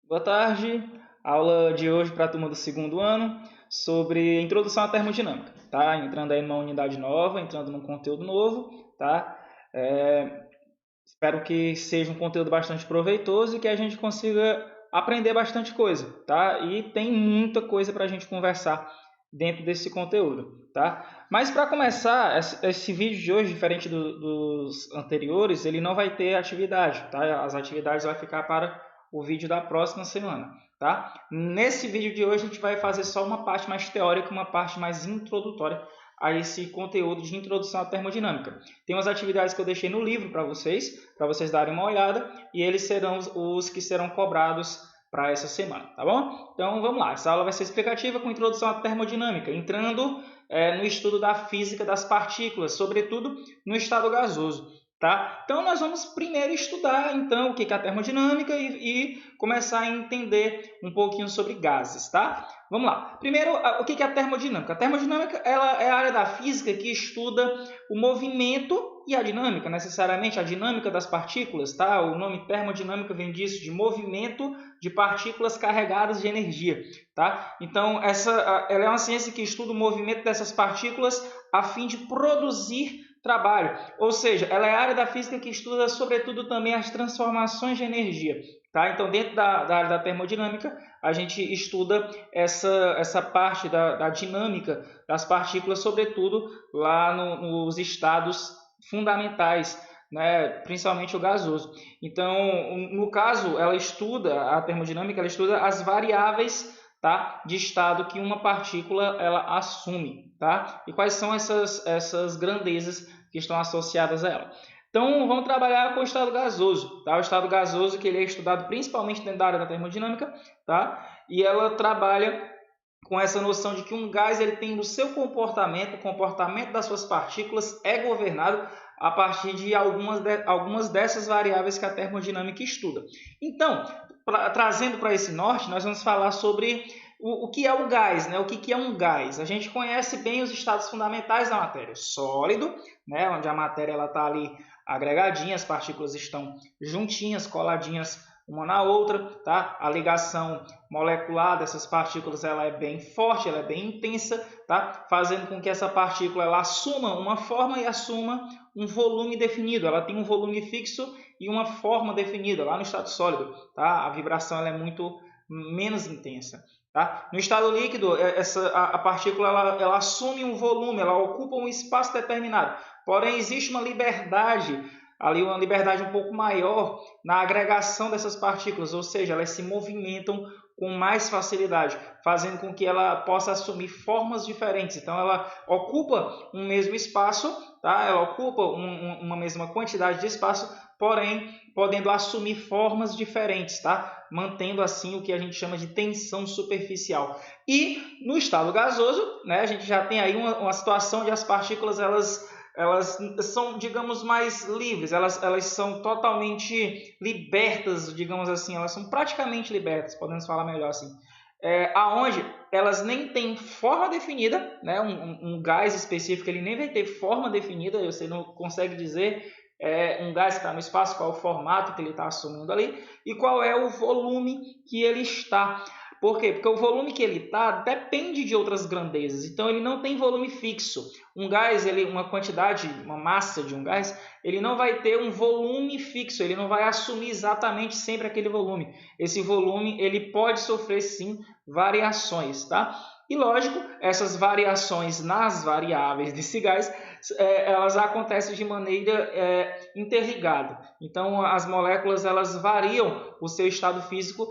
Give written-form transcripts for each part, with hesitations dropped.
Boa tarde, aula de hoje para a turma do segundo ano sobre introdução à termodinâmica, tá? Entrando aí numa unidade nova, entrando num conteúdo novo, tá? Espero que seja um conteúdo bastante proveitoso e que a gente consiga aprender bastante coisa, tá? E tem muita coisa para a gente conversar dentro desse conteúdo, tá? Mas para começar, esse vídeo de hoje, diferente dos anteriores, ele não vai ter atividade, tá? As atividades vai ficar para o vídeo da próxima semana, tá? Nesse vídeo de hoje a gente vai fazer só uma parte mais teórica, uma parte mais introdutória a esse conteúdo de introdução à termodinâmica. Tem umas atividades que eu deixei no livro para vocês darem uma olhada, e eles serão os que serão cobrados para essa semana, tá bom? Então vamos lá, essa aula vai ser explicativa com introdução à termodinâmica, entrando no estudo da física das partículas, sobretudo no estado gasoso. Tá? Então nós vamos primeiro estudar então o que é a termodinâmica e começar a entender um pouquinho sobre gases, tá? Vamos lá. Primeiro, o que é a termodinâmica? A termodinâmica ela é a área da física que estuda o movimento e a dinâmica, necessariamente a dinâmica das partículas, tá? O nome termodinâmica vem disso, de movimento de partículas carregadas de energia, tá? Então ela é uma ciência que estuda o movimento dessas partículas a fim de produzir trabalho, ou seja, ela é a área da física que estuda sobretudo também as transformações de energia, tá? Então dentro da área da termodinâmica a gente estuda essa parte da dinâmica das partículas, sobretudo lá nos estados fundamentais, né? Principalmente o gasoso. Então, no caso, a termodinâmica ela estuda as variáveis, tá, de estado que uma partícula ela assume, tá? E quais são essas grandezas que estão associadas a ela. Então, vamos trabalhar com o estado gasoso, tá? O estado gasoso que ele é estudado principalmente dentro da área da termodinâmica, tá? E ela trabalha com essa noção de que um gás ele tem o seu comportamento, o comportamento das suas partículas é governado a partir de algumas dessas variáveis que a termodinâmica estuda. Então, trazendo para esse norte, nós vamos falar sobre o que é o gás, né? O que é um gás? A gente conhece bem os estados fundamentais da matéria. Sólido, né? Onde a matéria está ali agregadinha, as partículas estão juntinhas, coladinhas uma na outra, tá? A ligação molecular dessas partículas ela é bem forte, ela é bem intensa, tá? Fazendo com que essa partícula ela assuma uma forma e assuma um volume definido. Ela tem um volume fixo e uma forma definida lá no estado sólido, tá? A vibração ela é muito menos intensa. Tá? No estado líquido, a partícula ela assume um volume, ela ocupa um espaço determinado. Porém, existe uma liberdade ali, uma liberdade um pouco maior na agregação dessas partículas, ou seja, elas se movimentam com mais facilidade, fazendo com que ela possa assumir formas diferentes. Então, ela ocupa um mesmo espaço, tá? Ela ocupa uma mesma quantidade de espaço, porém, podendo assumir formas diferentes, tá? Mantendo assim o que a gente chama de tensão superficial. E no estado gasoso, né, a gente já tem aí uma situação onde as partículas elas são, digamos, mais livres, elas são totalmente libertas, digamos assim, elas são praticamente libertas, podemos falar melhor assim. Aonde elas nem têm forma definida, né? Um gás específico ele nem vai ter forma definida, você não consegue dizer um gás que está no espaço, qual é o formato que ele está assumindo ali e qual é o volume que ele está. Por quê? Porque o volume que ele está depende de outras grandezas, então ele não tem volume fixo. Um gás, uma quantidade, uma massa de um gás, ele não vai ter um volume fixo, ele não vai assumir exatamente sempre aquele volume. Esse volume ele pode sofrer sim variações, tá? E lógico, essas variações nas variáveis desse gás, elas acontecem de maneira interligada. Então, as moléculas elas variam o seu estado físico,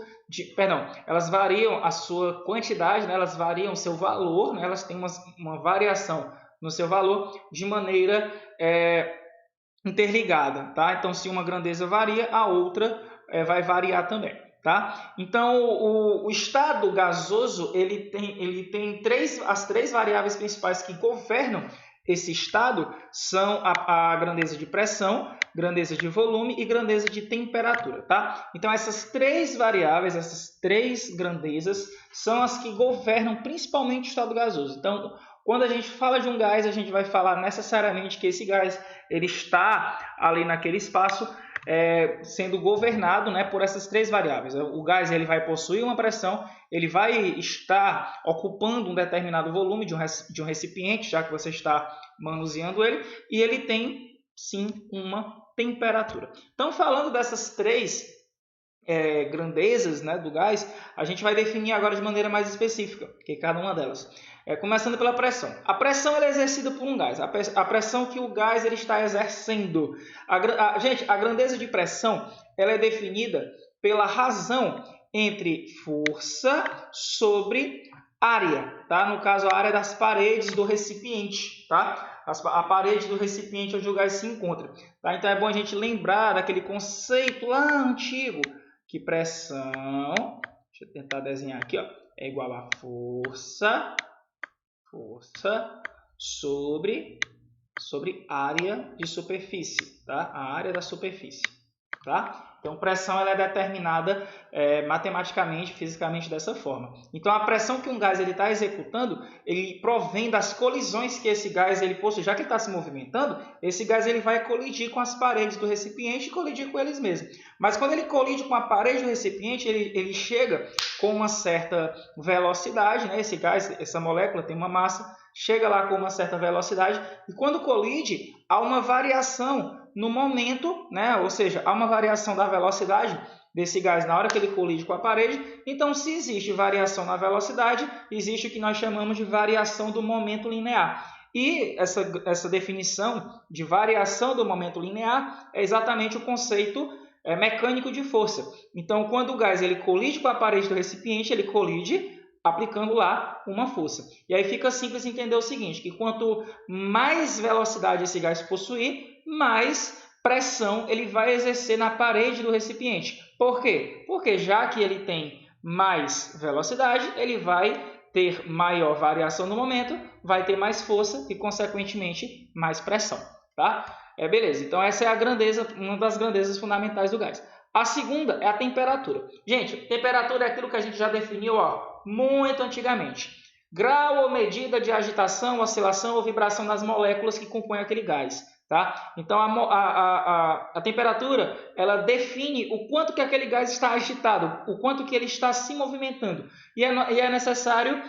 elas variam a sua quantidade, né? Elas variam o seu valor, né? Elas têm uma variação no seu valor de maneira interligada, tá? Então, se uma grandeza varia, a outra vai variar também. Tá? Então, o estado gasoso ele tem as três variáveis principais que governam esse estado são a grandeza de pressão, grandeza de volume e grandeza de temperatura. Tá? Então, essas três variáveis, essas três grandezas, são as que governam principalmente o estado gasoso. Então, quando a gente fala de um gás, a gente vai falar necessariamente que esse gás ele está ali naquele espaço sendo governado, né, por essas três variáveis. O gás ele vai possuir uma pressão, ele vai estar ocupando um determinado volume de um recipiente, já que você está manuseando ele, e ele tem, sim, uma temperatura. Então, falando dessas três grandezas, né, do gás, a gente vai definir agora de maneira mais específica, que cada uma delas. Começando pela pressão. A pressão ela é exercida por um gás. A pressão que o gás ele está exercendo. Gente, a grandeza de pressão ela é definida pela razão entre força sobre área. Tá? No caso, a área das paredes do recipiente. Tá? A parede do recipiente onde o gás se encontra. Tá? Então é bom a gente lembrar daquele conceito lá antigo, que pressão, deixa eu tentar desenhar aqui, ó, é igual a força sobre área de superfície, tá? A área da superfície, tá? Então, pressão ela é determinada matematicamente, fisicamente dessa forma. Então, a pressão que um gás está executando, ele provém das colisões que esse gás ele possui. Já que ele está se movimentando, esse gás ele vai colidir com as paredes do recipiente e colidir com eles mesmos. Mas quando ele colide com a parede do recipiente, ele chega com uma certa velocidade, né? Esse gás, essa molécula tem uma massa, chega lá com uma certa velocidade e quando colide, há uma variação no momento, né? Ou seja, há uma variação da velocidade desse gás na hora que ele colide com a parede. Então, se existe variação na velocidade, existe o que nós chamamos de variação do momento linear. E essa definição de variação do momento linear é exatamente o conceito mecânico de força. Então, quando o gás ele colide com a parede do recipiente, ele colide aplicando lá uma força. E aí fica simples entender o seguinte, que quanto mais velocidade esse gás possuir, mais pressão ele vai exercer na parede do recipiente. Por quê? Porque já que ele tem mais velocidade, ele vai ter maior variação no momento, vai ter mais força e, consequentemente, mais pressão. Tá? Beleza, então essa é a grandeza, uma das grandezas fundamentais do gás. A segunda é a temperatura. Gente, temperatura é aquilo que a gente já definiu muito antigamente. Grau ou medida de agitação, oscilação ou vibração das moléculas que compõem aquele gás. Tá? Então, a temperatura ela define o quanto que aquele gás está agitado, o quanto que ele está se movimentando. E é necessário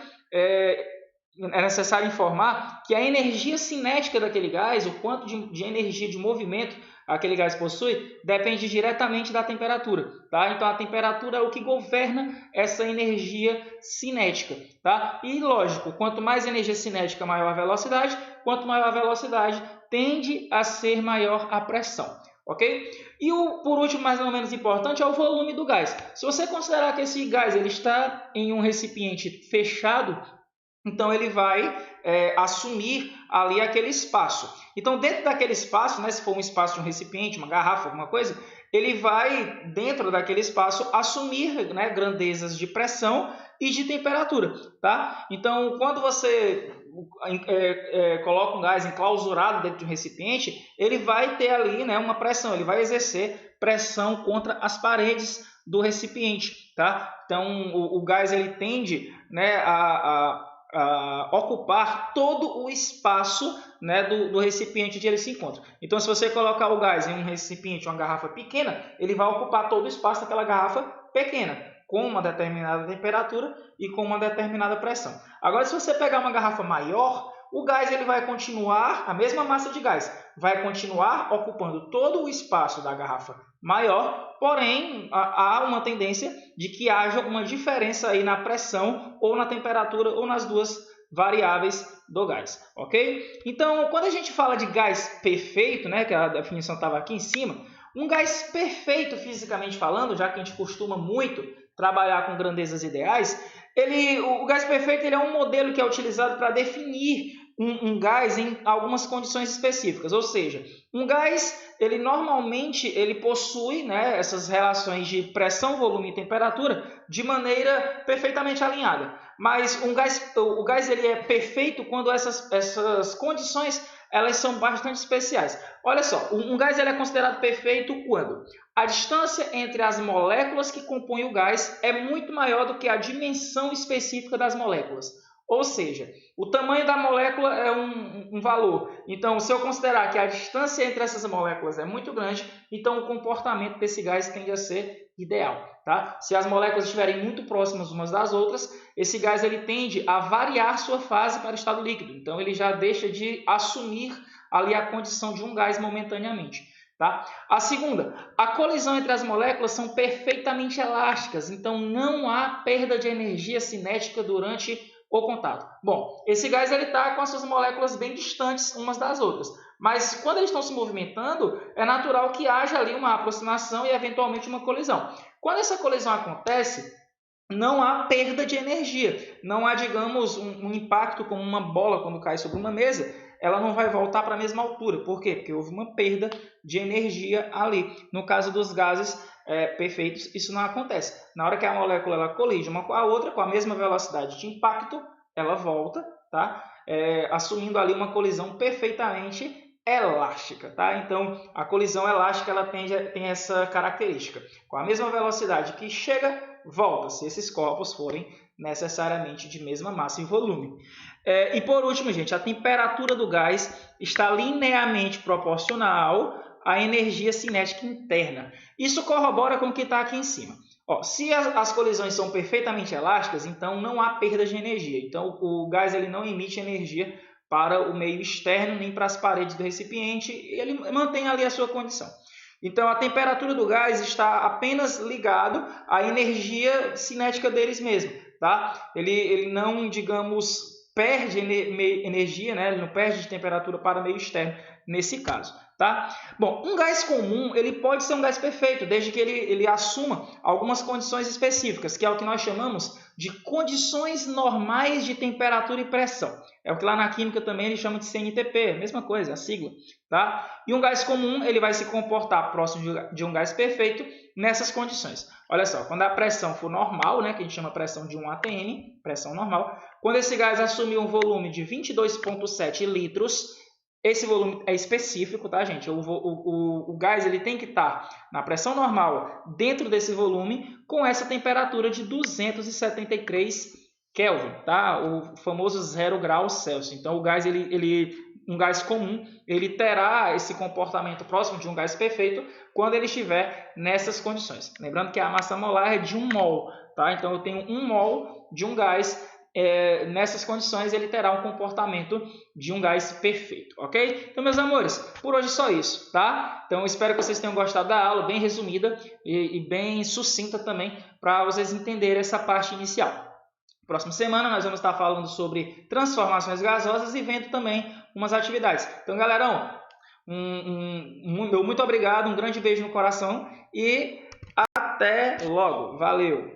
informar que a energia cinética daquele gás, o quanto de energia de movimento aquele gás possui, depende diretamente da temperatura. Tá? Então, a temperatura é o que governa essa energia cinética. Tá? E, lógico, quanto mais energia cinética, maior a velocidade. Quanto maior a velocidade, tende a ser maior a pressão. Ok? E por último, mais ou menos importante, é o volume do gás. Se você considerar que esse gás ele está em um recipiente fechado, então ele vai assumir ali aquele espaço. Então, dentro daquele espaço, né, se for um espaço de um recipiente, uma garrafa, alguma coisa, ele vai, dentro daquele espaço, assumir, né, grandezas de pressão e de temperatura. Tá? Então, quando você coloca um gás enclausurado dentro de um recipiente, ele vai ter ali, né, uma pressão, ele vai exercer pressão contra as paredes do recipiente. Tá? Então, o gás ele tende, né, a ocupar todo o espaço, né, do recipiente onde ele se encontra. Então, se você colocar o gás em um recipiente, uma garrafa pequena, ele vai ocupar todo o espaço daquela garrafa pequena, com uma determinada temperatura e com uma determinada pressão. Agora, se você pegar uma garrafa maior, o gás ele vai continuar, a mesma massa de gás, vai continuar ocupando todo o espaço da garrafa maior, porém, há uma tendência de que haja uma diferença aí na pressão ou na temperatura ou nas duas variáveis do gás, ok? Então, quando a gente fala de gás perfeito, né, que a definição estava aqui em cima, um gás perfeito fisicamente falando, já que a gente costuma muito trabalhar com grandezas ideais, o gás perfeito ele é um modelo que é utilizado para definir um gás em algumas condições específicas, ou seja, um gás ele normalmente possui, né, essas relações de pressão, volume e temperatura de maneira perfeitamente alinhada. Mas o gás ele é perfeito quando essas condições elas são bastante especiais. Olha só, um gás ele é considerado perfeito quando a distância entre as moléculas que compõem o gás é muito maior do que a dimensão específica das moléculas. Ou seja, o tamanho da molécula é um valor. Então, se eu considerar que a distância entre essas moléculas é muito grande, então o comportamento desse gás tende a ser ideal. Tá? Se as moléculas estiverem muito próximas umas das outras, esse gás ele tende a variar sua fase para o estado líquido. Então, ele já deixa de assumir ali a condição de um gás momentaneamente. Tá? A segunda, a colisão entre as moléculas são perfeitamente elásticas, então não há perda de energia cinética durante o contato. Bom, esse gás está com as suas moléculas bem distantes umas das outras, mas quando eles estão se movimentando, é natural que haja ali uma aproximação e eventualmente uma colisão. Quando essa colisão acontece, não há perda de energia, não há, digamos, um impacto como uma bola quando cai sobre uma mesa, ela não vai voltar para a mesma altura. Por quê? Porque houve uma perda de energia ali. No caso dos gases perfeitos, isso não acontece. Na hora que a molécula ela colide uma com a outra, com a mesma velocidade de impacto, ela volta, tá? Assumindo ali uma colisão perfeitamente elástica, tá? Então, a colisão elástica ela tem essa característica. Com a mesma velocidade que chega, volta, se esses corpos forem necessariamente de mesma massa e volume. E por último, gente, a temperatura do gás está linearmente proporcional à energia cinética interna. Isso corrobora com o que está aqui em cima. Se as colisões são perfeitamente elásticas, então não há perda de energia. Então o gás ele não emite energia para o meio externo nem para as paredes do recipiente, ele mantém ali a sua condição. Então a temperatura do gás está apenas ligado à energia cinética deles mesmo, tá? Ele não, digamos, perde energia, né? Ele não perde de temperatura para o meio externo nesse caso, tá? Bom, um gás comum ele pode ser um gás perfeito, desde que ele assuma algumas condições específicas, que é o que nós chamamos de condições normais de temperatura e pressão. É o que lá na química também eles chamam de CNTP, mesma coisa, a sigla, tá? E um gás comum ele vai se comportar próximo de um gás perfeito nessas condições. Olha só, quando a pressão for normal, né, que a gente chama pressão de 1 atm, pressão normal, quando esse gás assumir um volume de 22,7 litros, esse volume é específico, tá, gente? O gás ele tem que estar na pressão normal dentro desse volume com essa temperatura de 273 Kelvin, tá? O famoso 0 graus Celsius. Então, o gás, um gás comum, ele terá esse comportamento próximo de um gás perfeito quando ele estiver nessas condições. Lembrando que a massa molar é de 1 mol, tá? Então, eu tenho 1 mol de um gás. Nessas condições ele terá um comportamento de um gás perfeito, ok? Então, meus amores, por hoje só isso, tá? Então, espero que vocês tenham gostado da aula, bem resumida e bem sucinta também, para vocês entenderem essa parte inicial. Próxima semana nós vamos estar falando sobre transformações gasosas e vendo também umas atividades. Então, galerão, muito obrigado, um grande beijo no coração e até logo. Valeu!